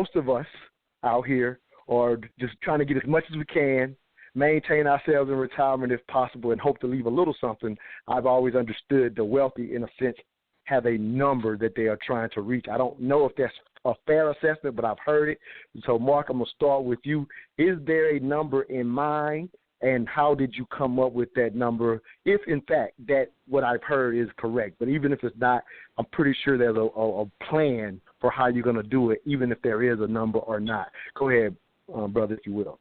most of us out here are just trying to get as much as we can, maintain ourselves in retirement if possible, and hope to leave a little something. I've always understood the wealthy, in a sense, have a number that they are trying to reach. I don't know if that's a fair assessment, but I've heard it. So, Mark, I'm going to start with you. Is there a number in mind, and how did you come up with that number, if, in fact, that what I've heard is correct? But even if it's not, I'm pretty sure there's a plan for how you're going to do it, even if there is a number or not. Go ahead, brother, if you will.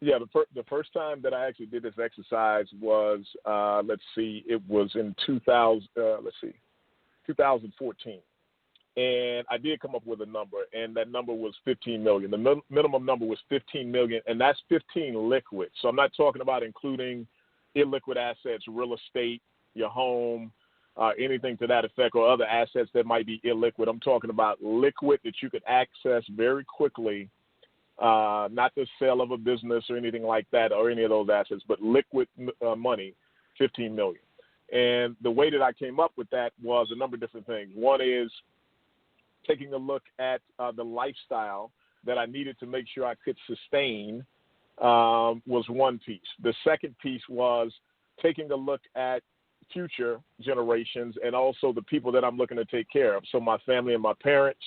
Yeah, the first time that I actually did this exercise was, it was in 2014. And I did come up with a number, and that number was $15 million. The minimum number was $15 million, and that's 15 liquid. So I'm not talking about including illiquid assets, real estate, your home, anything to that effect, or other assets that might be illiquid. I'm talking about liquid that you could access very quickly, not the sale of a business or anything like that, or any of those assets, but liquid money, $15 million. And the way that I came up with that was a number of different things. One is taking a look at the lifestyle that I needed to make sure I could sustain was one piece. The second piece was taking a look at future generations and also the people that I'm looking to take care of. So my family and my parents,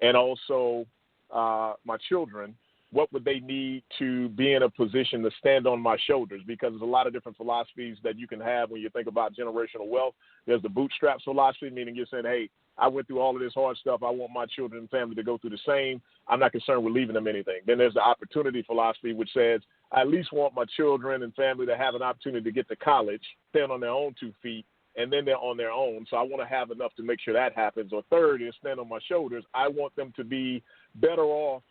and also my children, what would they need to be in a position to stand on my shoulders? Because there's a lot of different philosophies that you can have when you think about generational wealth. There's the bootstraps philosophy, meaning you're saying, hey, I went through all of this hard stuff. I want my children and family to go through the same. I'm not concerned with leaving them anything. Then there's the opportunity philosophy, which says I at least want my children and family to have an opportunity to get to college, stand on their own 2 feet, and then they're on their own. So I want to have enough to make sure that happens. Or third is stand on my shoulders. I want them to be better off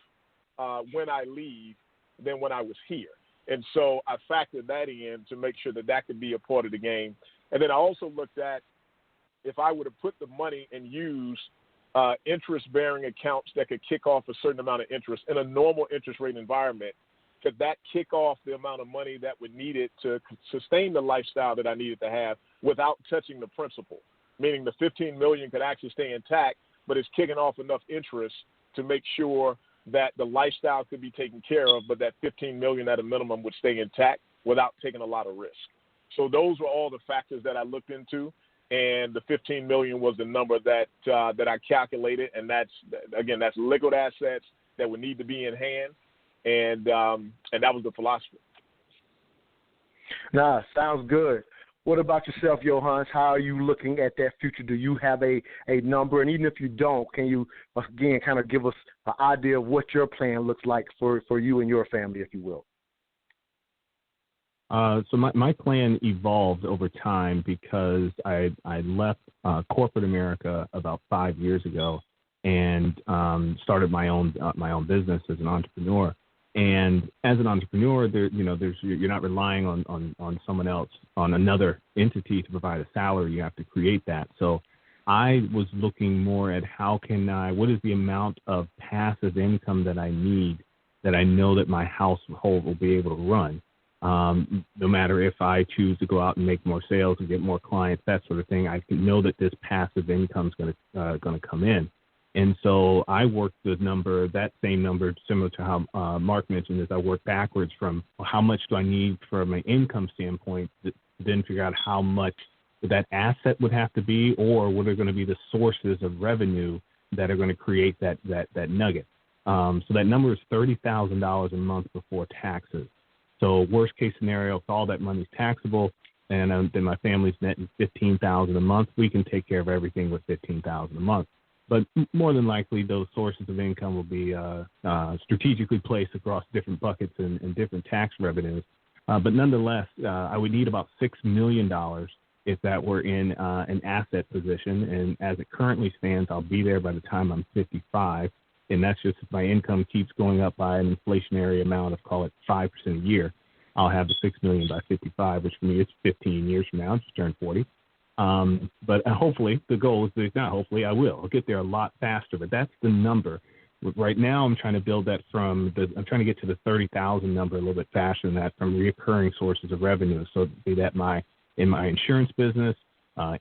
when I leave than when I was here. And so I factored that in to make sure that that could be a part of the game. And then I also looked at if I were to put the money and use interest-bearing accounts that could kick off a certain amount of interest in a normal interest rate environment, could that kick off the amount of money that would need it to sustain the lifestyle that I needed to have without touching the principal? Meaning the $15 million could actually stay intact, but it's kicking off enough interest to make sure that the lifestyle could be taken care of, but that $15 million at a minimum would stay intact without taking a lot of risk. So those were all the factors that I looked into, and the $15 million was the number that I calculated, and that's liquid assets that would need to be in hand, and that was the philosophy. Nah, sounds good. What about yourself, Johannes? How are you looking at that future? Do you have a number? And even if you don't, can you, again, kind of give us an idea of what your plan looks like for you and your family, if you will? So my plan evolved over time because I left corporate America about 5 years ago and started my own business as an entrepreneur. And as an entrepreneur, you're not relying on someone else, on another entity to provide a salary. You have to create that. So I was looking more at what is the amount of passive income that I need that I know that my household will be able to run. No matter if I choose to go out and make more sales and get more clients, that sort of thing, I can know that this passive income is going to come in. And so I worked that same number, similar to how Mark mentioned, is I worked backwards from how much do I need from an income standpoint, then figure out how much that asset would have to be, or what are going to be the sources of revenue that are going to create that nugget. So that number is $30,000 a month before taxes. So worst case scenario, if all that money is taxable, and then my family's netting $15,000 a month, we can take care of everything with $15,000 a month. But more than likely, those sources of income will be strategically placed across different buckets and different tax revenues. But nonetheless, I would need about $6 million if that were in an asset position. And as it currently stands, I'll be there by the time I'm 55. And that's just if my income keeps going up by an inflationary amount of, call it 5% a year. I'll have the $6 million by 55, which for me is 15 years from now. I just turned 40. But hopefully, the goal is not hopefully, I will. I'll get there a lot faster, but that's the number. Right now, I'm trying to build that I'm trying to get to the 30,000 number a little bit faster than that from recurring sources of revenue. So be that in my insurance business,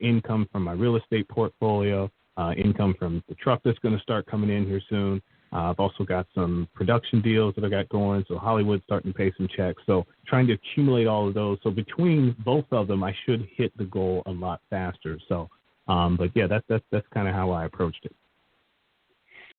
income from my real estate portfolio, income from the truck that's going to start coming in here soon, I've also got some production deals that I got going, so Hollywood's starting to pay some checks. So trying to accumulate all of those. So between both of them, I should hit the goal a lot faster. So, but yeah, that's kind of how I approached it.